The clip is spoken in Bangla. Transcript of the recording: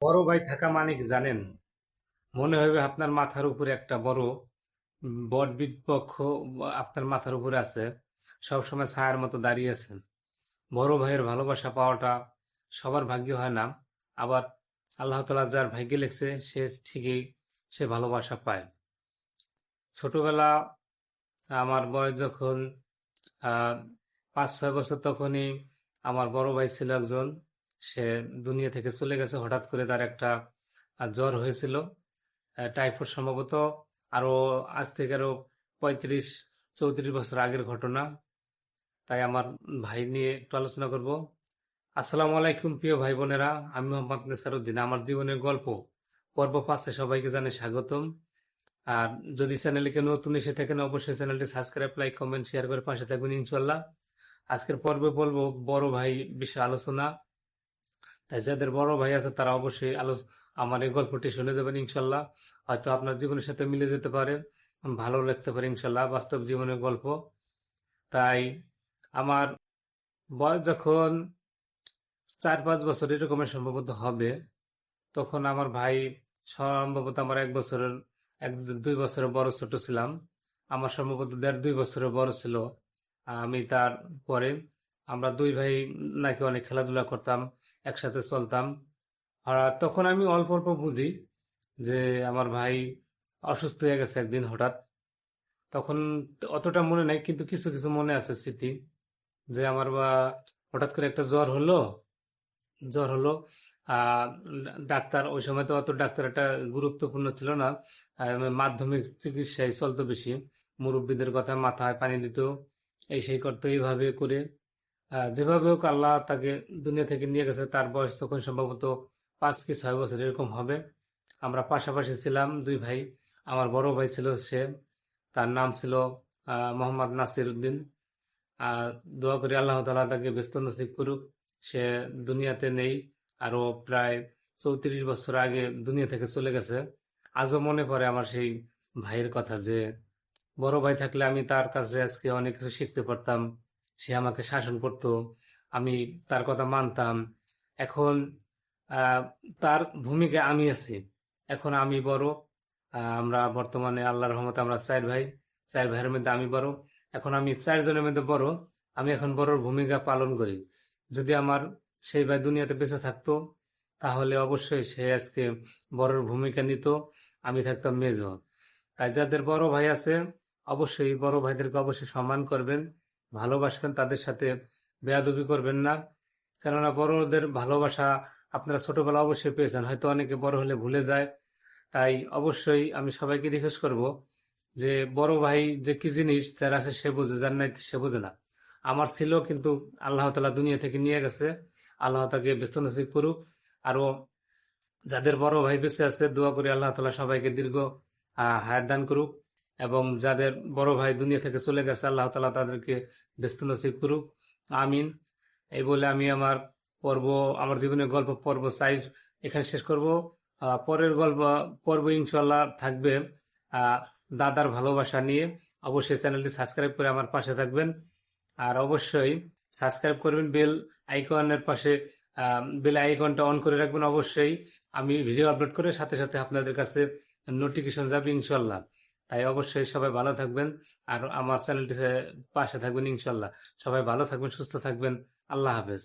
বড় ভাই থাকা মানে কি জানেন? মনে হবে আপনার মাথার উপরে একটা বড় বট বৃক্ষ আপনার মাথার উপরে আছে, সবসময় ছায়ার মতো দাঁড়িয়ে আছেন। বড় ভাইয়ের ভালোবাসা পাওয়াটা সবার ভাগ্যে হয় না। আবার আল্লাহ তাআলা যার ভাগ্যে লেখছে সে ঠিকই সে ভালোবাসা পায়। ছোটবেলা আমার বয়স যখন আহ 5-6 বছর, তখনই আমার বড় ভাই ছিল একজন, সে দুনিয়া থেকে চলে গেছে। হঠাৎ করে তার একটা জ্বর হয়েছিল, টাইফয়েড সম্ভবত। আরো আজ থেকে আরো 35-34 বছর আগের ঘটনা। তাই আমার ভাই নিয়ে একটু আলোচনা করব। আসসালামু আলাইকুম প্রিয় ভাই বোনেরা, আমি মোহাম্মদ নেসারউদ্দিন। আমার জীবনের গল্প পর্ব 5-এ সবাইকে জানাই স্বাগতম। আর যদি চ্যানেলকে নতুন এসে থাকেন, অবশ্যই চ্যানেলটি সাবস্ক্রাইব, লাইক, কমেন্ট, শেয়ার করে পাশে থাকবেন ইনশাল্লাহ। আজকের পর্বে বলবো বড় ভাই বিষয়ে আলোচনা। তাই যাদের বড় ভাই আছে তারা অবশ্যই আমার এই গল্পটি শুনে যাবেন ইনশাল্লাহ। হয়তো আপনার জীবনের সাথে মিলে যেতে পারে, ভালো লাগতে পারে ইনশাল্লাহ, বাস্তব জীবনের গল্প। তাই আমার বয়স যখন 4-5 বছর এরকমের সম্ভবত হবে, তখন আমার ভাই সম্ভবত আমার 1 বছরের 1-2 বছরের বড় ছোট ছিলাম। আমার সম্ভবত 1.5-2 বছরের বড় ছিল। আমি তার পরে আমরা দুই ভাই নাকি অনেক খেলাধুলা করতাম, একসাথে চলতাম। আর তখন আমি অল্প অল্প বুঝি যে আমার ভাই অসুস্থ হয়ে গেছে একদিন হঠাৎ। তখন অতটা মনে নাই, কিন্তু কিছু কিছু মনে আছে স্মৃতি, যে আমার হঠাৎ করে একটা জ্বর হলো। আহ ডাক্তার ওই সময় তো অত ডাক্তার একটা গুরুত্বপূর্ণ ছিল না। মাধ্যমিক চিকিৎসায় চলতো বেশি। মুরব্বীদের কথা মাথায় পানি দিত, এই সেই করতো, এইভাবে করে যেভাবে হোক আল্লাহ তাকে দুনিয়া থেকে নিয়ে গেছে। তার বয়স তখন সম্ভবত 5 কি 6 বছর এরকম হবে। আমরা পাশাপাশি ছিলাম দুই ভাই। আমার বড় ভাই ছিল, সে তার নাম ছিল মোহাম্মদ নাসির উদ্দিন। আর দোয়া করি আল্লাহ তাআলা তাকে ব্যস্ত নসিব করুক। সে দুনিয়াতে নেই, আরো প্রায় 34 বছর আগে দুনিয়া থেকে চলে গেছে। আজও মনে পড়ে আমার সেই ভাইয়ের কথা, যে বড় ভাই থাকলে আমি তার কাছে আজকে অনেক কিছু শিখতে পারতাম। সে আমাকে শাসন করতো, আমি তার কথা মানতাম। এখন আহ, তার ভূমিকায় আমি আছি। এখন আমি বড়। আমরা বর্তমানে আল্লাহর রহমতে আমরা 4 ভাই। 4 ভাইয়ের মধ্যে আমি বড়। এখন আমি 4 জনের মধ্যে বড়। আমি এখন বড়র ভূমিকা পালন করি। যদি আমার সেই ভাই দুনিয়াতে বেঁচে থাকতো, তাহলে অবশ্যই সে আজকে বড়র ভূমিকা নিত, আমি থাকতাম মেজো। তাই যাদের বড় ভাই আছে, অবশ্যই বড় ভাইদেরকে অবশ্যই সম্মান করবেন, ভালোবাসবেন, তাদের সাথে বেয়াদবি করবেন না। কেননা বড়দের ভালোবাসা আপনারা ছোটবেলা অবশ্যই পেয়েছেন, হয়তো অনেকে বড় হলে ভুলে যায়। তাই অবশ্যই আমি সবাইকে রিকোয়েস্ট করব যে বড় ভাই যে কি জিনিস, যার আছে সে বোঝে, যার নাই সে বোঝে না। আমার ছিল, কিন্তু আল্লাহ তাআলা দুনিয়া থেকে নিয়ে গেছে। আল্লাহ তাকে ব্যস্ত নসিব করুক। আরো যাদের বড় ভাই বেঁচে আছে, দোয়া করি আল্লাহ তাআলা সবাইকে দীর্ঘ হায়াত দান করুক। এবং যাদের বড় ভাই দুনিয়া থেকে চলে গেছে, আল্লাহ তাআলা তাদেরকে ব্যস্ত নসিব করুক। আমিন। এই বলে আমি পর্ব আমার জীবনের গল্প পর্ব 4 এখানে শেষ করব। পরের পর্ব ইনশাল্লাহ থাকবে আহ, দাদার ভালোবাসা নিয়ে। অবশ্যই চ্যানেলটি সাবস্ক্রাইব করে আমার পাশে থাকবেন। আর অবশ্যই সাবস্ক্রাইব করবেন, আইকনের পাশে বেল আইকনটা অন করে রাখবেন অবশ্যই। আমি ভিডিও আপলোড করে সাথে সাথে আপনাদের কাছে নোটিফিকেশন যাবে ইনশাল্লাহ। তাই অবশ্যই সবাই ভালো থাকবেন, আর আমার চ্যানেলটি পাশে থাকবেন ইনশাল্লাহ। সবাই ভালো থাকবেন, সুস্থ থাকবেন। আল্লাহ হাফেজ।